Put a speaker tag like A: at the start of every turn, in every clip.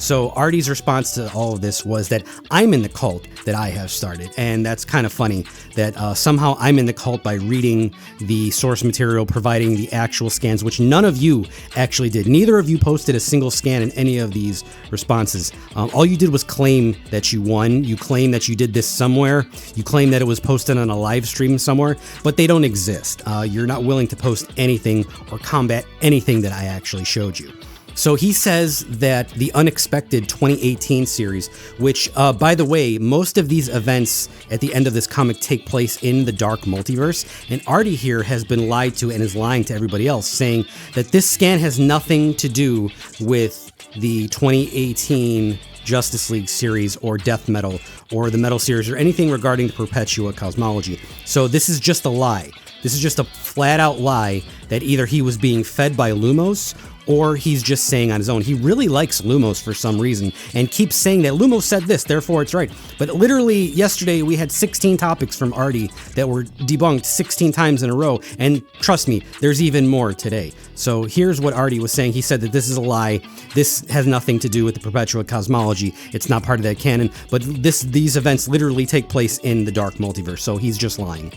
A: So Artie's response to all of this was that I'm in the cult that I have started. And that's kind of funny that somehow I'm in the cult by reading the source material, providing the actual scans, which none of you actually did. Neither of you posted a single scan in any of these responses. All you did was claim that you won. You claim that you did this somewhere. You claim that it was posted on a live stream somewhere, but they don't exist. You're not willing to post anything or combat anything that I actually showed you. So he says that the Unexpected 2018 series, which, by the way, most of these events at the end of this comic take place in the dark multiverse, and Artie here has been lied to and is lying to everybody else, saying that this scan has nothing to do with the 2018 Justice League series or Death Metal or the Metal series or anything regarding the Perpetua cosmology. So this is just a lie. This is just a flat-out lie that either he was being fed by Lumos or he's just saying on his own. He really likes Lumos for some reason and keeps saying that Lumos said this, therefore it's right. But literally yesterday we had 16 topics from Artie that were debunked 16 times in a row, and trust me, there's even more today. So here's what Artie was saying. He said that this is a lie. This has nothing to do with the Perpetua cosmology. It's not part of that canon, but these events literally take place in the dark multiverse, so he's just lying.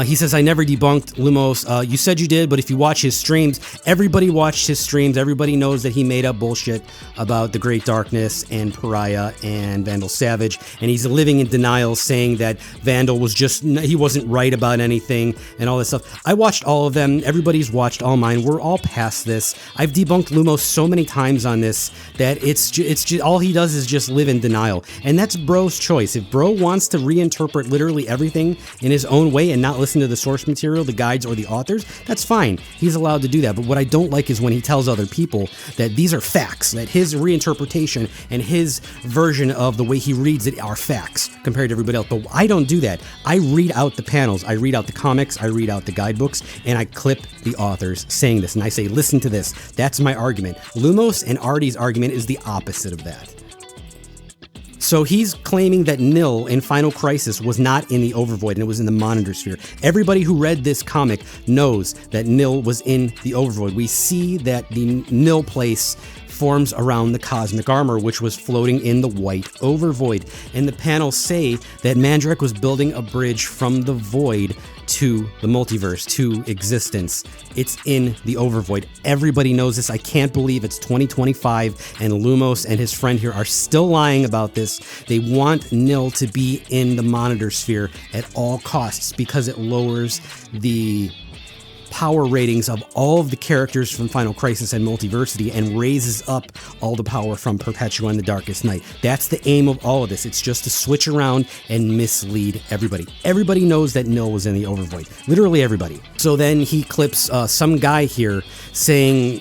A: He says, I never debunked Lumos. You said you did, but if you watch his streams, everybody watched his streams. Everybody knows that he made up bullshit about the Great Darkness and Pariah and Vandal Savage. And he's living in denial, saying that Vandal was he wasn't right about anything and all this stuff. I watched all of them. Everybody's watched all mine. We're all past this. I've debunked Lumos so many times on this that it's just all he does is just live in denial. And that's Bro's choice. If Bro wants to reinterpret literally everything in his own way and not listen to the source material, the guides, or the authors, that's fine. He's allowed to do that. But what I don't like is when he tells other people that these are facts, that his reinterpretation and his version of the way he reads it are facts compared to everybody else. But I don't do that. I read out the panels, I read out the comics, I read out the guidebooks, and I clip the authors saying this. And I say, listen to this. That's my argument. Lumos and Artie's argument is the opposite of that. So he's claiming that Nil in Final Crisis was not in the Overvoid and it was in the Monitor Sphere. Everybody who read this comic knows that Nil was in the Overvoid. We see that the Nil place forms around the cosmic armor, which was floating in the white Overvoid. And the panels say that Mandrake was building a bridge from the void to the multiverse, to existence. It's in the Overvoid. Everybody knows this. I can't believe it's 2025 and Lumos and his friend here are still lying about this. They want Nil to be in the Monitor Sphere at all costs because it lowers the power ratings of all of the characters from Final Crisis and Multiversity and raises up all the power from Perpetua and the Darkest Night. That's the aim of all of this. It's just to switch around and mislead everybody. Everybody knows that Nil was in the Overvoid. Literally everybody. So then he clips some guy here saying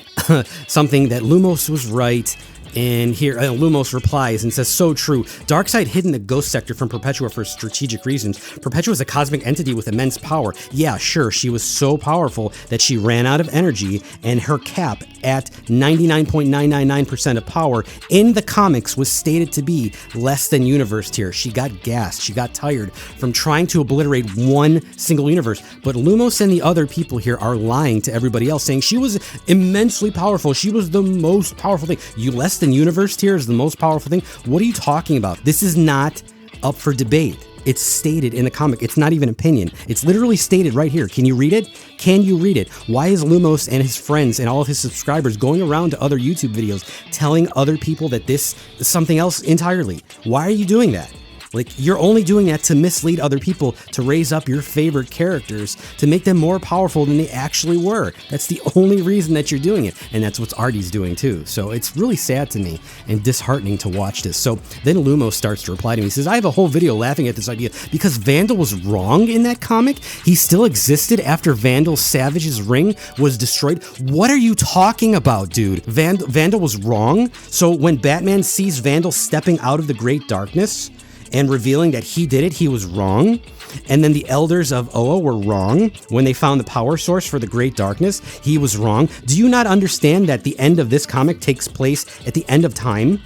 A: something that Lumos was right. And here, Lumos replies and says, so true. Darkseid hid in the ghost sector from Perpetua for strategic reasons. Perpetua is a cosmic entity with immense power. Yeah, sure, she was so powerful that she ran out of energy, and her cap at 99.999% of power in the comics was stated to be less than universe tier. She got gassed. She got tired from trying to obliterate one single universe. But Lumos and the other people here are lying to everybody else, saying she was immensely powerful. She was the most powerful thing. You less than universe tier is the most powerful thing? What are you talking about? This is not up for debate. It's stated in the comic. It's not even opinion. It's literally stated right here. Can you read it? Can you read it? Why is Lumos and his friends and all of his subscribers going around to other YouTube videos telling other people that this is something else entirely? Why are you doing that? Like, you're only doing that to mislead other people, to raise up your favorite characters, to make them more powerful than they actually were. That's the only reason that you're doing it. And that's what Artie's doing too. So it's really sad to me and disheartening to watch this. So then Lumos starts to reply to me. He says, I have a whole video laughing at this idea because Vandal was wrong in that comic. He still existed after Vandal Savage's ring was destroyed. What are you talking about, dude? Vandal was wrong? So when Batman sees Vandal stepping out of the Great Darkness and revealing that he did it, he was wrong. And then the elders of Oa were wrong when they found the power source for the Great Darkness. He was wrong. Do you not understand that the end of this comic takes place at the end of time?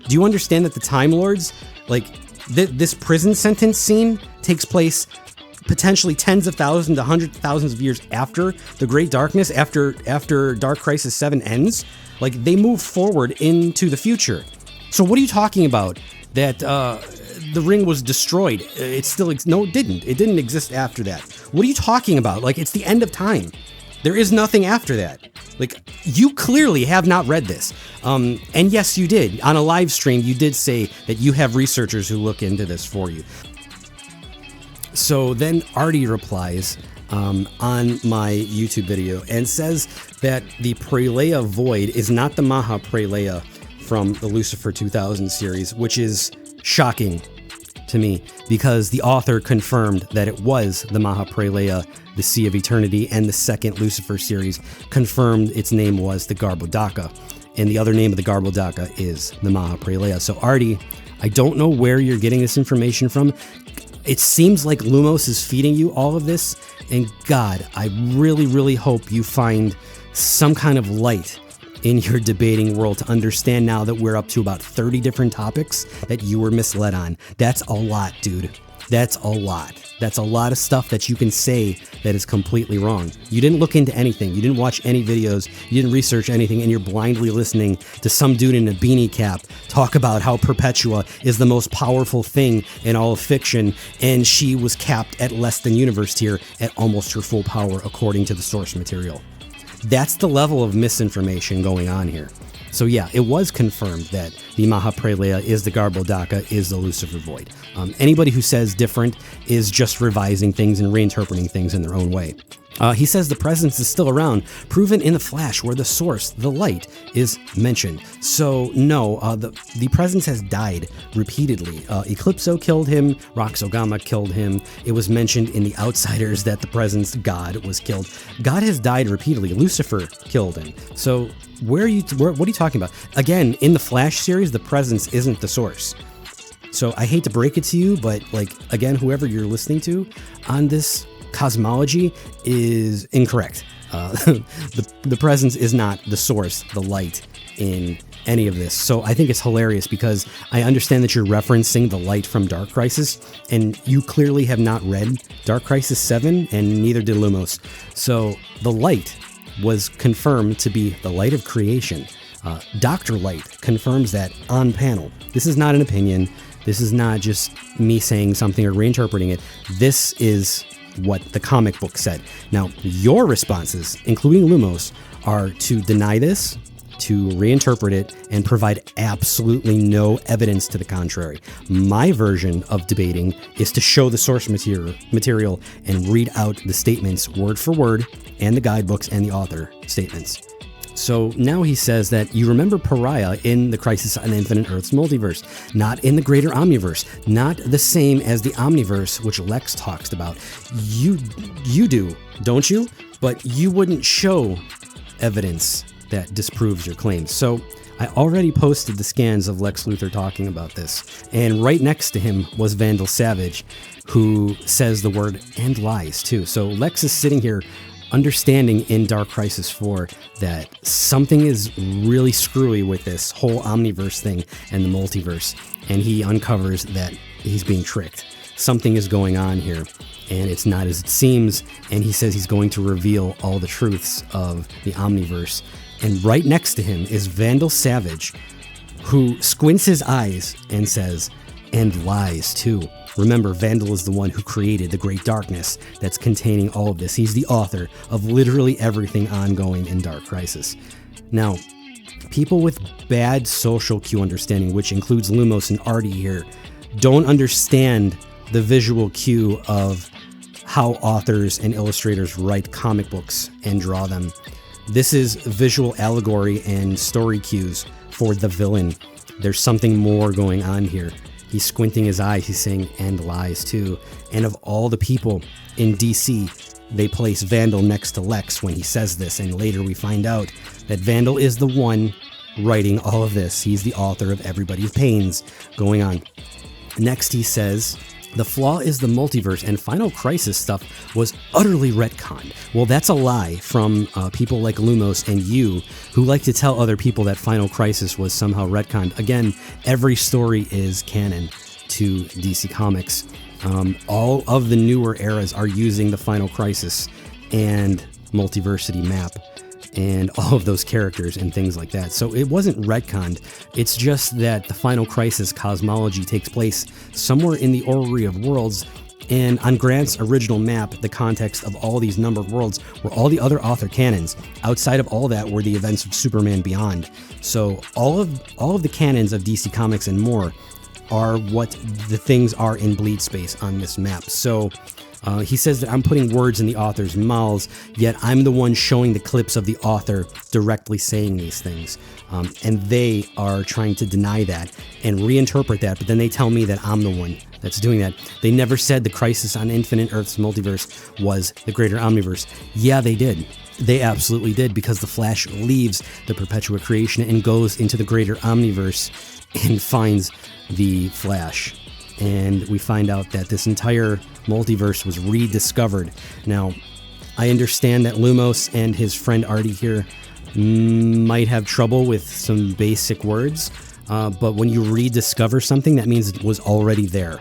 A: Do you understand that the Time Lords, like this prison sentence scene takes place potentially tens of thousands to hundreds of thousands of years after the Great Darkness, after Dark Crisis 7 ends. Like, they move forward into the future. So what are you talking about? That the ring was destroyed. It still no, it didn't. It didn't exist after that. What are you talking about? Like, it's the end of time. There is nothing after that. Like, you clearly have not read this. And yes, you did. On a live stream, you did say that you have researchers who look into this for you. So then Artie replies on my YouTube video and says that the Pralaya Void is not the Maha Pralaya from the Lucifer 2000 series, which is shocking to me because the author confirmed that it was the Maha Pralaya, the Sea of Eternity, and the second Lucifer series confirmed its name was the Garbhodaka, and the other name of the Garbhodaka is the Maha Pralaya. So Artie, I don't know where you're getting this information from. It seems like Lumos is feeding you all of this, and God, I really, really hope you find some kind of light in your debating world to understand now that we're up to about 30 different topics that you were misled on. That's a lot, dude. That's a lot. That's a lot of stuff that you can say that is completely wrong. You didn't look into anything. You didn't watch any videos. You didn't research anything, and you're blindly listening to some dude in a beanie cap talk about how Perpetua is the most powerful thing in all of fiction, and she was capped at less than universe tier at almost her full power according to the source material. That's the level of misinformation going on here. So yeah, it was confirmed that the Maha Pralaya is the Garbhodaka, is the Lucifer Void. Anybody who says different is just revising things and reinterpreting things in their own way. He says the presence is still around, proven in the Flash, where the source, the light, is mentioned. So no, the presence has died repeatedly. Eclipso killed him, Roxogama killed him. It was mentioned in The Outsiders that the presence, God, was killed. God has died repeatedly. Lucifer killed him. So what are you talking about? Again, in the Flash series, the presence isn't the source. So I hate to break it to you, but like, again, whoever you're listening to on this cosmology is incorrect. The presence is not the source, the light in any of this. So I think it's hilarious because I understand that you're referencing the light from Dark Crisis, and you clearly have not read Dark Crisis 7, and neither did Lumos. So the light was confirmed to be the light of creation. Dr. Light confirms that on panel. This is not an opinion. This is not just me saying something or reinterpreting it. This is what the comic book said. Now, your responses, including Lumos, are to deny this, to reinterpret it, and provide absolutely no evidence to the contrary. My version of debating is to show the source material and read out the statements word for word, and the guidebooks and the author statements. So now he says that you remember Pariah in the Crisis on Infinite Earths multiverse, not in the greater Omniverse, not the same as the Omniverse, which Lex talks about. You do, don't you? But you wouldn't show evidence that disproves your claims. So I already posted the scans of Lex Luthor talking about this, and right next to him was Vandal Savage, who says the word and lies too. So Lex is sitting here understanding in Dark Crisis 4 that something is really screwy with this whole Omniverse thing and the multiverse, and he uncovers that he's being tricked. Something is going on here, and it's not as it seems, and he says he's going to reveal all the truths of the Omniverse. And right next to him is Vandal Savage, who squints his eyes and says, and lies too. Remember, Vandal is the one who created the Great Darkness that's containing all of this. He's the author of literally everything ongoing in Dark Crisis. Now, people with bad social cue understanding, which includes Lumos and Artie here, don't understand the visual cue of how authors and illustrators write comic books and draw them. This is visual allegory and story cues for the villain. There's something more going on here. He's squinting his eyes, he's saying, and lies too. And of all the people in DC, they place Vandal next to Lex when he says this, and later we find out that Vandal is the one writing all of this. He's the author of everybody's pains going on. Next he says, the flaw is the multiverse, and Final Crisis stuff was utterly retconned. Well, that's a lie from people like Lumos and you, who like to tell other people that Final Crisis was somehow retconned. Again, every story is canon to DC Comics. All of the newer eras are using the Final Crisis and Multiversity map and all of those characters and things like that. So it wasn't retconned. It's just that the Final Crisis cosmology takes place somewhere in the Orrery of Worlds, and on Grant's original map, the context of all these numbered worlds were all the other author canons. Outside of all that were the events of Superman Beyond. So all of the canons of DC Comics and more are what the things are in bleed space on this map. So he says that I'm putting words in the author's mouths, yet I'm the one showing the clips of the author directly saying these things. And they are trying to deny that and reinterpret that, but then they tell me that I'm the one that's doing that. They never said the Crisis on Infinite Earths multiverse was the greater Omniverse. Yeah, they did. They absolutely did, because the Flash leaves the Perpetua creation and goes into the greater Omniverse and finds the Flash. And we find out that this entire multiverse was rediscovered. Now, I understand that Lumos and his friend Artie here might have trouble with some basic words, but when you rediscover something, that means it was already there,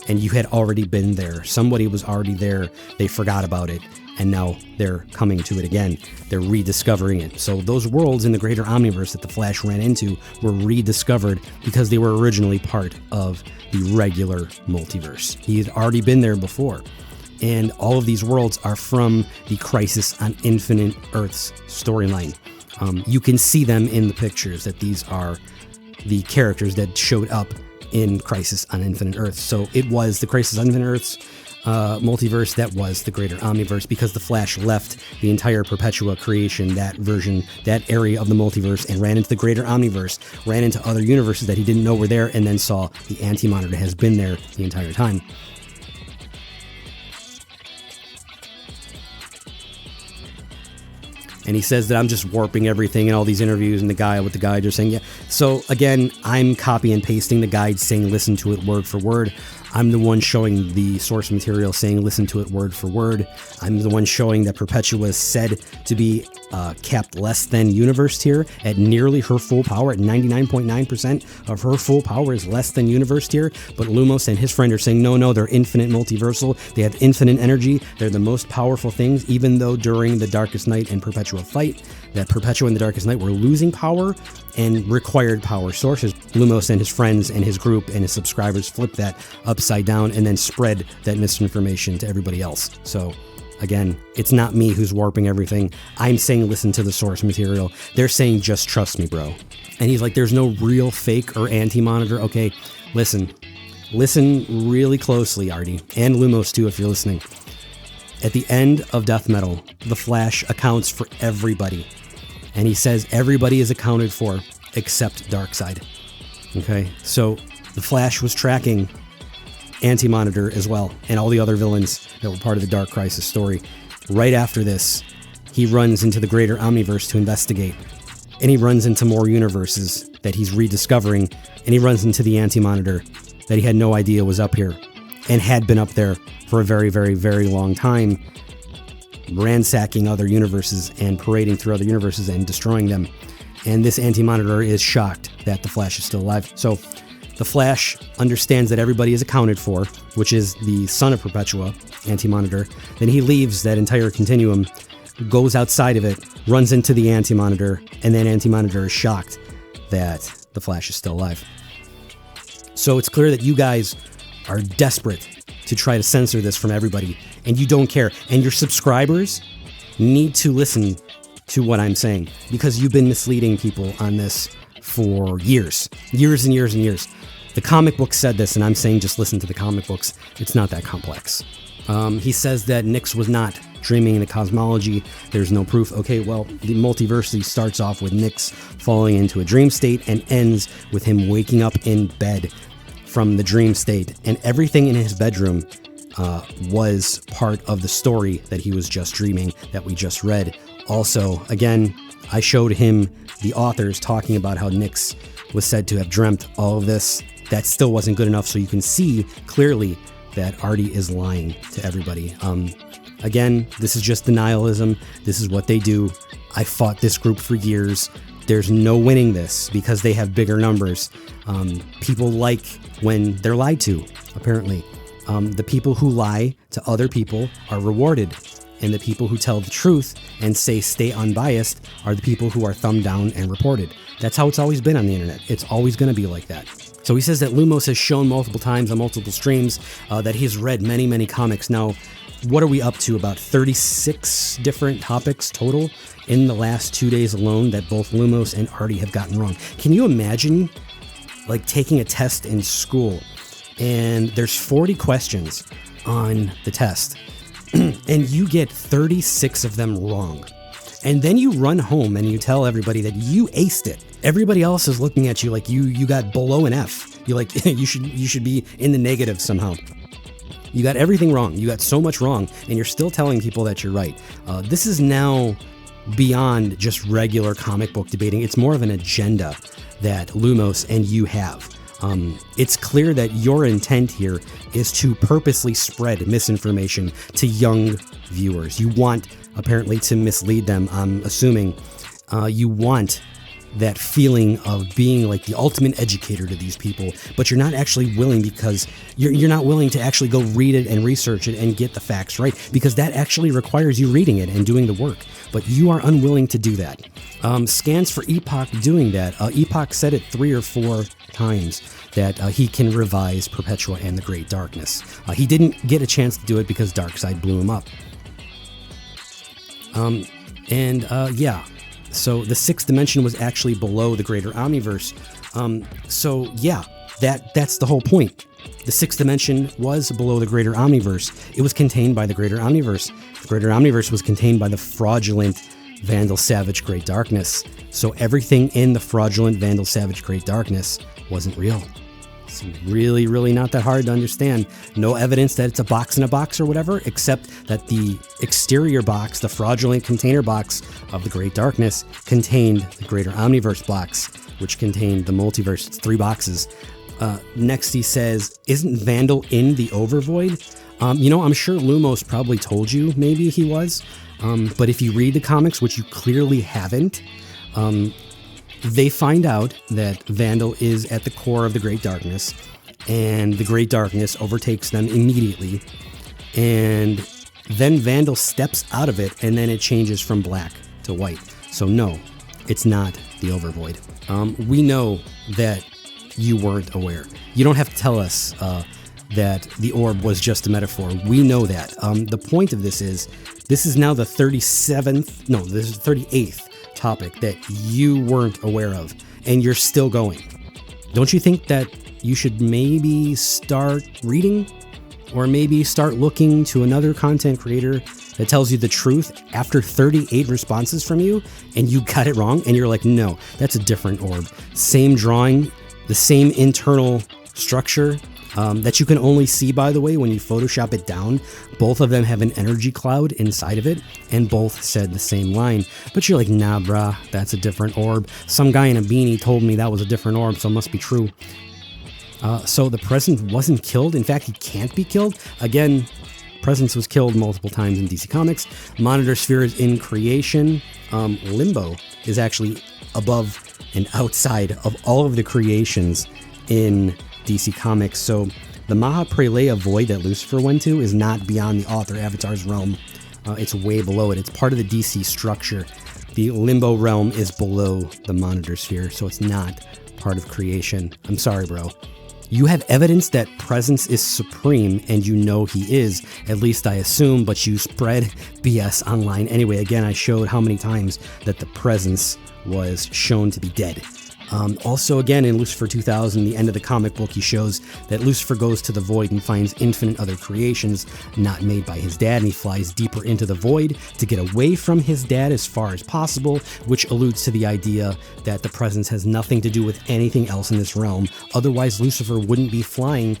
A: and you had already been there. Somebody was already there, they forgot about it, and now they're coming to it again. They're rediscovering it. So those worlds in the greater Omniverse that the Flash ran into were rediscovered because they were originally part of the regular multiverse. He had already been there before. And all of these worlds are from the Crisis on Infinite Earths storyline. You can see them in the pictures, that these are the characters that showed up in Crisis on Infinite Earths. So it was the Crisis on Infinite Earths multiverse that was the greater Omniverse, because the Flash left the entire Perpetua creation, that version, that area of the multiverse, and ran into the greater Omniverse, ran into other universes that he didn't know were there, and then saw the Anti-Monitor has been there the entire time. And he says that I'm just warping everything in all these interviews, and the guy with the guide are saying, yeah. So again, I'm copy and pasting the guide, saying listen to it word for word. I'm the one showing the source material, saying listen to it word for word. I'm the one showing that Perpetua is said to be capped less than universe tier at nearly her full power, at 99.9% of her full power is less than universe tier. But Lumos and his friend are saying, no, they're infinite multiversal. They have infinite energy. They're the most powerful things, even though during the Darkest Night and Perpetua fight, that Perpetua and the Darkest Night were losing power and required power sources. Lumos and his friends and his group and his subscribers flipped that upside down and then spread that misinformation to everybody else. So again, it's not me who's warping everything. I'm saying listen to the source material. They're saying just trust me, bro. And he's like, there's no real fake or Anti-Monitor. Okay, listen really closely, Artie, and Lumos too if you're listening. At the end of Death Metal, the Flash accounts for everybody. And he says everybody is accounted for except Darkseid. Okay, so the Flash was tracking Anti-Monitor as well, and all the other villains that were part of the Dark Crisis story. Right after this, he runs into the greater Omniverse to investigate, and he runs into more universes that he's rediscovering, and he runs into the Anti-Monitor that he had no idea was up here, and had been up there for a very, very, very long time, ransacking other universes and parading through other universes and destroying them. And this Anti-Monitor is shocked that the Flash is still alive. So the Flash understands that everybody is accounted for, which is the son of Perpetua, Anti-Monitor. Then he leaves that entire continuum, goes outside of it, runs into the Anti-Monitor, and then Anti-Monitor is shocked that the Flash is still alive. So it's clear that you guys are desperate to try to censor this from everybody, and you don't care. And your subscribers need to listen to what I'm saying, because you've been misleading people on this for years and years and years. The comic books said this, and I'm saying just listen to the comic books. It's not that complex. He says that Nix was not dreaming the cosmology. There's no proof. Okay, well, the multiversity starts off with Nix falling into a dream state and ends with him waking up in bed from the dream state, and everything in his bedroom was part of the story that he was just dreaming, that we just read. Also, again, I showed him the authors talking about how Nix was said to have dreamt all of this. That still wasn't good enough, so you can see clearly that Artie is lying to everybody. Again, this is just denialism. This is what they do. I fought this group for years. There's no winning this because they have bigger numbers. People like when they're lied to, apparently. The people who lie to other people are rewarded, and the people who tell the truth and say stay unbiased are the people who are thumbed down and reported. That's how it's always been on the internet. It's always going to be like that. So he says that Lumos has shown multiple times on multiple streams that he's read many, many comics. Now, what are we up to? About 36 different topics total in the last 2 days alone that both Lumos and Artie have gotten wrong. Can you imagine like taking a test in school and there's 40 questions on the test and you get 36 of them wrong? And then you run home and you tell everybody that you aced it. Everybody else is looking at you like you got below an F. You're like, you should be in the negative somehow. You got everything wrong. You got so much wrong, and you're still telling people that you're right. This is now beyond just regular comic book debating. It's more of an agenda that Lumos and you have. It's clear that your intent here is to purposely spread misinformation to young viewers. You want, apparently, to mislead them. I'm assuming you want that feeling of being like the ultimate educator to these people, but you're not actually willing because you're not willing to actually go read it and research it and get the facts right, because that actually requires you reading it and doing the work, but you are unwilling to do that. Scans for Epoch doing that. Epoch said it 3 or 4 times that he can revise Perpetua and the Great Darkness. He didn't get a chance to do it because Darkseid blew him up. Yeah. So the 6th dimension was actually below the greater Omniverse. So yeah, that's the whole point. The 6th dimension was below the greater Omniverse. It was contained by the greater Omniverse. The greater Omniverse was contained by the fraudulent Vandal Savage Great Darkness. So everything in the fraudulent Vandal Savage Great Darkness wasn't real. It's really, really not that hard to understand. No evidence that it's a box in a box or whatever, except that the exterior box, the fraudulent container box of the Great Darkness, contained the Greater Omniverse box, which contained the multiverse. It's 3 boxes. Next, he says, isn't Vandal in the Overvoid? I'm sure Lumos probably told you maybe he was. But if you read the comics, which you clearly haven't, they find out that Vandal is at the core of the Great Darkness, and the Great Darkness overtakes them immediately, and then Vandal steps out of it, and then it changes from black to white. So no, it's not the Overvoid. We know that you weren't aware. You don't have to tell us that the orb was just a metaphor. We know that. The point of this is now the 38th topic that you weren't aware of, and you're still going. Don't you think that you should maybe start reading, or maybe start looking to another content creator that tells you the truth after 38 responses from you and you got it wrong and you're like, no, that's a different orb. Same drawing, the same internal structure that you can only see, by the way, when you Photoshop it down. Both of them have an energy cloud inside of it, and both said the same line. But you're like, nah, brah, that's a different orb. Some guy in a beanie told me that was a different orb, so it must be true. So the Presence wasn't killed. In fact, he can't be killed. Again, Presence was killed multiple times in DC Comics. Monitor Sphere is in creation. Limbo is actually above and outside of all of the creations in DC Comics. So the Mahapralaya void that Lucifer went to is not beyond the author Avatar's realm. It's way below it. It's part of the DC structure. The Limbo realm is below the Monitor Sphere, so it's not part of creation. I'm sorry, bro. You have evidence that Presence is supreme, and you know he is. At least I assume, but you spread BS online anyway. Again, I showed how many times that the Presence was shown to be dead. Also, again, in Lucifer 2000, the end of the comic book, he shows that Lucifer goes to the void and finds infinite other creations not made by his dad, and he flies deeper into the void to get away from his dad as far as possible, which alludes to the idea that the Presence has nothing to do with anything else in this realm. Otherwise, Lucifer wouldn't be flying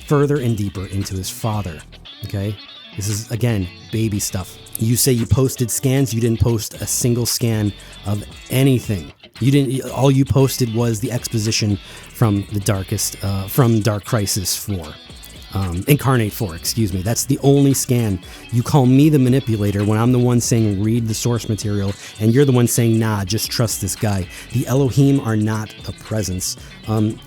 A: further and deeper into his father. Okay? This is, again, baby stuff. You say you posted scans. You didn't post a single scan of anything. You didn't. All you posted was the exposition from the Dark Crisis 4. Incarnate 4, excuse me. That's the only scan. You call me the manipulator when I'm the one saying read the source material, and you're the one saying nah, just trust this guy. The Elohim are not a presence.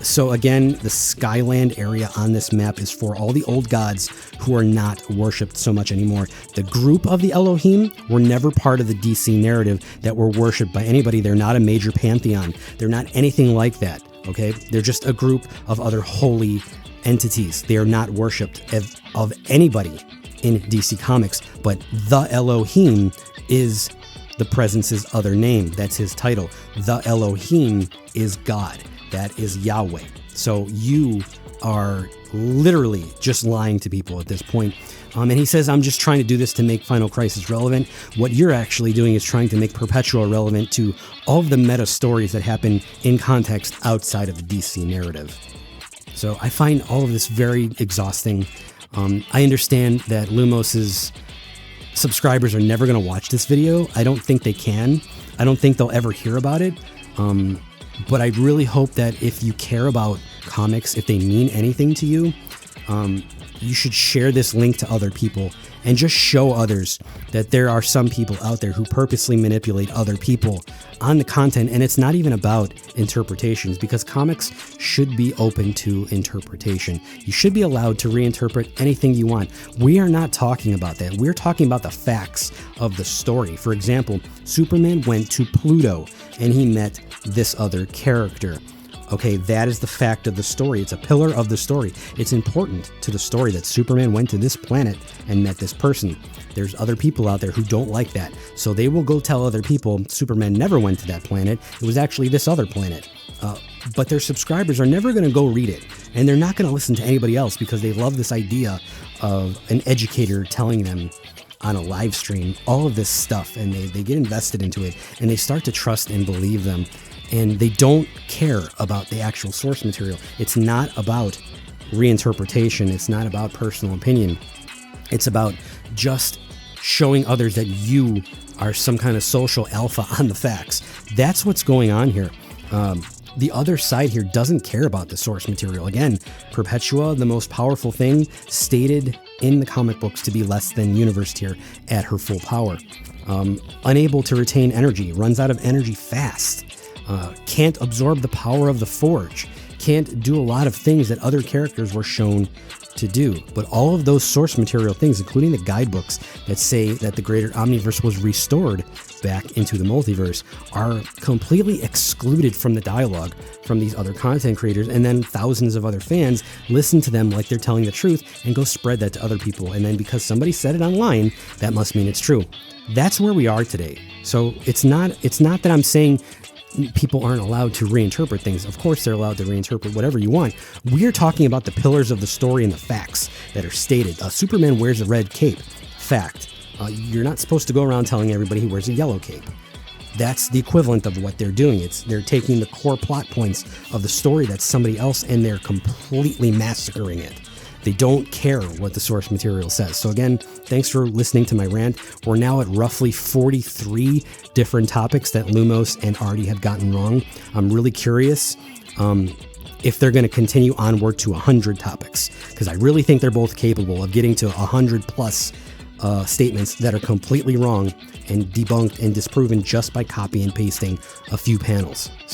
A: So again, the Skyland area on this map is for all the old gods who are not worshipped so much anymore. The group of the Elohim were never part of the DC narrative that were worshipped by anybody. They're not a major pantheon. They're not anything like that, okay? They're just a group of other holy entities. They are not worshipped of anybody in DC Comics, but the Elohim is the presence's other name. That's his title. The Elohim is God. That is Yahweh. So you are literally just lying to people at this point. And he says, I'm just trying to do this to make Final Crisis relevant. What you're actually doing is trying to make Perpetua relevant to all of the meta stories that happen in context outside of the DC narrative. So I find all of this very exhausting. I understand that Lumos's subscribers are never going to watch this video. I don't think they can. I don't think they'll ever hear about it. But I really hope that if you care about comics, if they mean anything to you, you should share this link to other people and just show others that there are some people out there who purposely manipulate other people on the content. And it's not even about interpretations, because comics should be open to interpretation. You should be allowed to reinterpret anything you want. We are not talking about that. We're talking about the facts of the story. For example, Superman went to Pluto and he met this other character. Okay, that is the fact of the story. It's a pillar of the story. It's important to the story that Superman went to this planet and met this person. There's other people out there who don't like that. So they will go tell other people Superman never went to that planet. It was actually this other planet. But their subscribers are never going to go read it. And they're not going to listen to anybody else because they love this idea of an educator telling them on a live stream all of this stuff. And they get invested into it. And they start to trust and believe them. And they don't care about the actual source material. It's not about reinterpretation. It's not about personal opinion. It's about just showing others that you are some kind of social alpha on the facts. That's what's going on here. The other side here doesn't care about the source material. Again, Perpetua, the most powerful thing, stated in the comic books to be less than universe tier at her full power. Unable to retain energy, runs out of energy fast. Can't absorb the power of the Forge, can't do a lot of things that other characters were shown to do. But all of those source material things, including the guidebooks that say that the greater Omniverse was restored back into the multiverse, are completely excluded from the dialogue from these other content creators. And then thousands of other fans listen to them like they're telling the truth and go spread that to other people. And then because somebody said it online, that must mean it's true. That's where we are today. So it's not that I'm saying people aren't allowed to reinterpret things. Of course they're allowed to reinterpret whatever you want. We're talking about the pillars of the story and the facts that are stated. Superman wears a red cape. Fact. You're not supposed to go around telling everybody he wears a yellow cape. That's the equivalent of what they're doing. They're taking the core plot points of the story that's somebody else and they're completely massacring it. They don't care what the source material says. So again, thanks for listening to my rant. We're now at roughly 43 different topics that Lumos and Artie have gotten wrong. I'm really curious if they're going to continue onward to 100 topics, because I really think they're both capable of getting to 100 plus statements that are completely wrong and debunked and disproven just by copy and pasting a few panels.